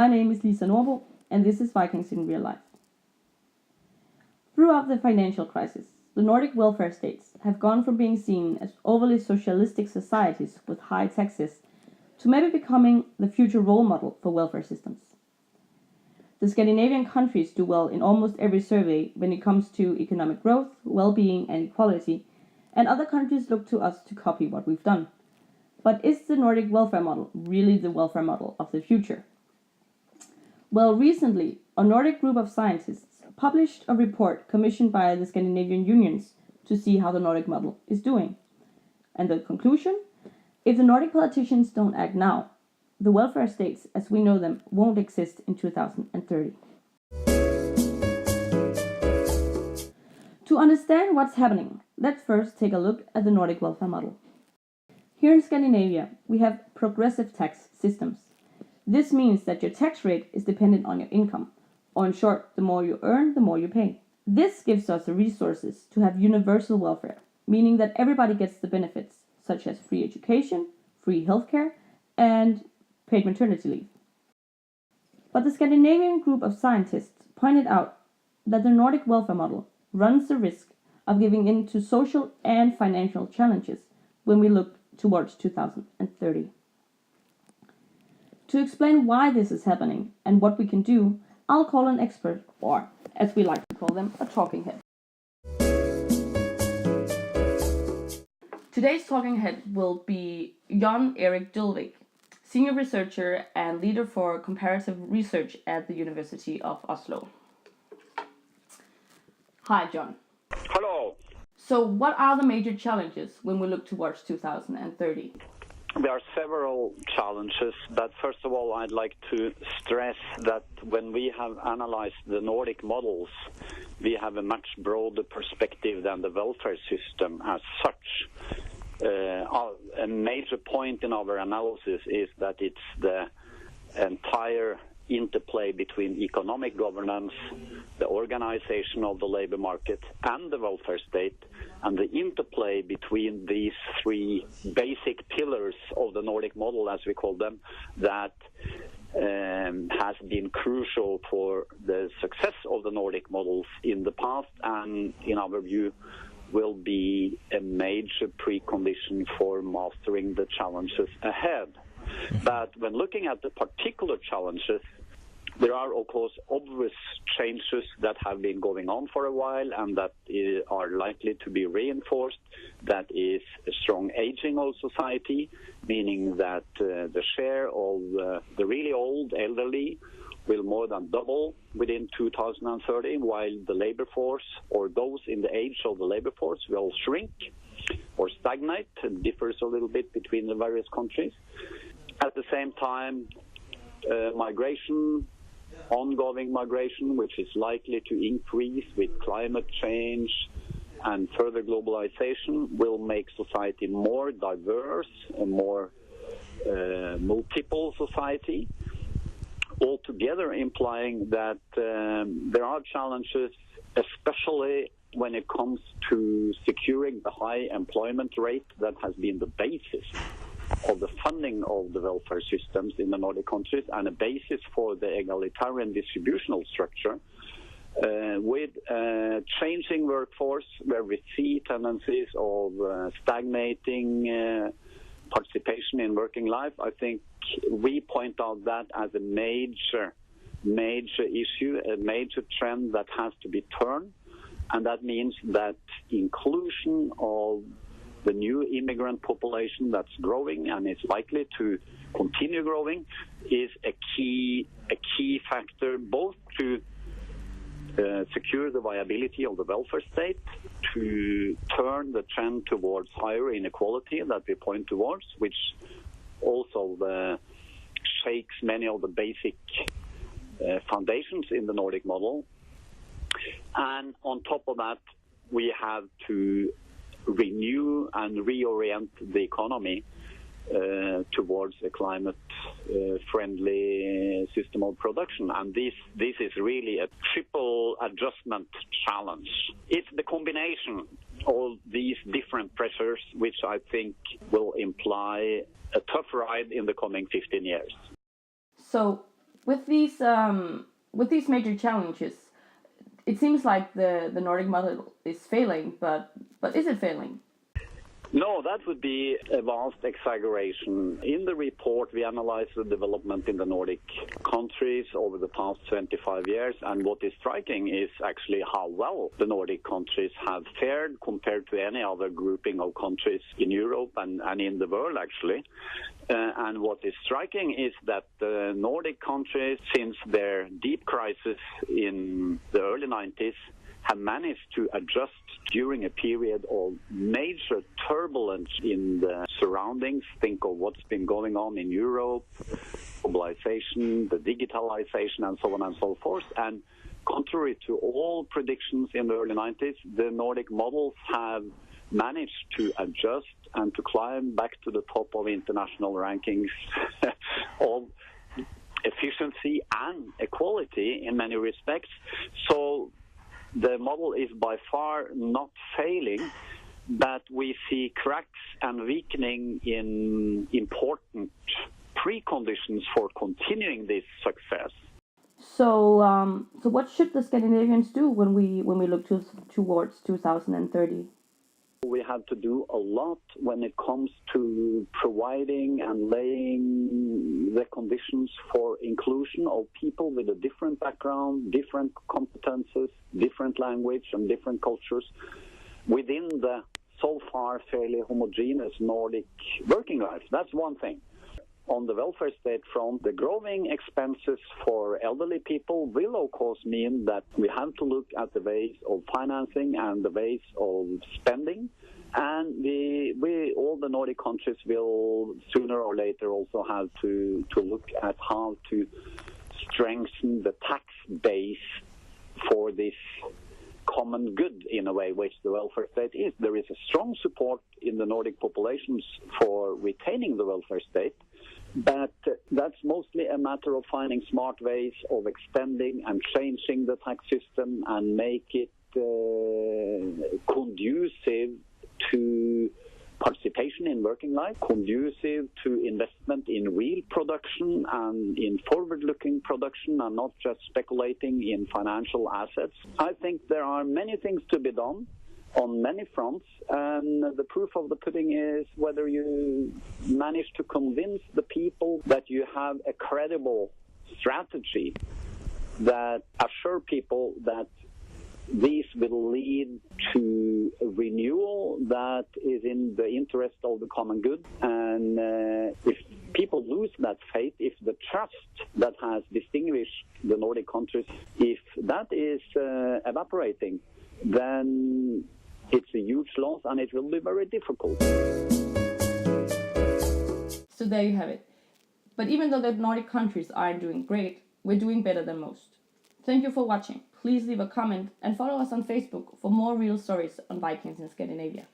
My name is Nordbo, and this is Vikings in Real Life. Throughout the financial crisis, the Nordic welfare states have gone from being seen as overly socialistic societies with high taxes to maybe becoming the future role model for welfare systems. The Scandinavian countries do well in almost every survey when it comes to economic growth, well-being and equality, and other countries look to us to copy what we've done. But is the Nordic welfare model really the welfare model of the future? Well, recently, a Nordic group of scientists published a report commissioned by the Scandinavian unions to see how the Nordic model is doing. And the conclusion? If the Nordic politicians don't act now, the welfare states as we know them won't exist in 2030. To understand what's happening, let's first take a look at the Nordic welfare model. Here in Scandinavia, we have progressive tax systems. This means that your tax rate is dependent on your income, or in short, the more you earn, the more you pay. This gives us the resources to have universal welfare, meaning that everybody gets the benefits, such as free education, free healthcare, and paid maternity leave. But the Scandinavian group of scientists pointed out that the Nordic welfare model runs the risk of giving in to social and financial challenges when we look towards 2030. To explain why this is happening and what we can do, I'll call an expert, or as we like to call them, a talking head. Today's talking head will be Jon Erik Dølvik, senior researcher and leader for comparative research at the University of Oslo. Hi, Jon. Hello. So what are the major challenges when we look towards 2030? There are several challenges, but first of all, I'd like to stress that when we have analyzed the Nordic models, we have a much broader perspective than the welfare system as such. A major point in our analysis is that it's the entire interplay between economic governance, the organization of the labor market, and the welfare state, and the interplay between these three basic pillars of the Nordic model, as we call them, that has been crucial for the success of the Nordic models in the past, and in our view will be a major precondition for mastering the challenges ahead. But when looking at the particular challenges, there are, of course, obvious changes that have been going on for a while and that are likely to be reinforced. That is a strong aging of society, meaning that the share of the really old elderly will more than double within 2030, while the labor force, or those in the age of the labor force, will shrink or stagnate. It differs a little bit between the various countries. At the same time, ongoing migration, which is likely to increase with climate change and further globalization, will make society more diverse, a more multiple society, altogether implying that there are challenges, especially when it comes to securing the high employment rate that has been the basis of the funding of the welfare systems in the Nordic countries and a basis for the egalitarian distributional structure, with a changing workforce where we see tendencies of stagnating participation in working life. I think we point out that as a major issue, a major trend that has to be turned, and that means that inclusion of the new immigrant population that's growing and is likely to continue growing is a key factor, both to secure the viability of the welfare state, to turn the trend towards higher inequality that we point towards, which also shakes many of the basic foundations in the Nordic model. And on top of that, we have to renew and reorient the economy towards a climate-friendly system of production. And this is really a triple adjustment challenge. It's the combination of these different pressures which I think will imply a tough ride in the coming 15 years. So With these major challenges, it seems like the Nordic model is failing, but is it failing? No, that would be a vast exaggeration. In the report, we analyzed the development in the Nordic countries over the past 25 years, and what is striking is actually how well the Nordic countries have fared compared to any other grouping of countries in Europe and in the world, actually. And what is striking is that the Nordic countries, since their deep crisis in the early 90s, have managed to adjust during a period of major turbulence in the surroundings. Think of what's been going on in Europe, globalization, the digitalization, and so on and so forth. And contrary to all predictions in the early 90s, the Nordic models have managed to adjust and to climb back to the top of international rankings of efficiency and equality in many respects. So the model is by far not failing, but we see cracks and weakening in important preconditions for continuing this success. So, so what should the Scandinavians do when we look towards 2030? We have to do a lot when it comes to providing and laying the conditions for inclusion of people with a different background, different competences, different language, and different cultures within the so far fairly homogeneous Nordic working life. That's one thing. On the welfare state front, the growing expenses for elderly people will, of course, mean that we have to look at the ways of financing and the ways of spending. And we all the Nordic countries will sooner or later also have to look at how to strengthen the tax base for this common good, in a way, which the welfare state is. There is a strong support in the Nordic populations for retaining the welfare state, but that's mostly a matter of finding smart ways of extending and changing the tax system and make it conducive to participation in working life, conducive to investment in real production and in forward-looking production and not just speculating in financial assets. I think there are many things to be done on many fronts, and the proof of the pudding is whether you manage to convince the people that you have a credible strategy that assure people that these will lead to a renewal that is in the interest of the common good. And if people lose that faith, if the trust that has distinguished the Nordic countries, if that is evaporating, then it's a huge loss and it will be very difficult. So there you have it. But even though the Nordic countries aren't doing great, we're doing better than most. Thank you for watching. Please leave a comment and follow us on Facebook for more real stories on Vikings in Scandinavia.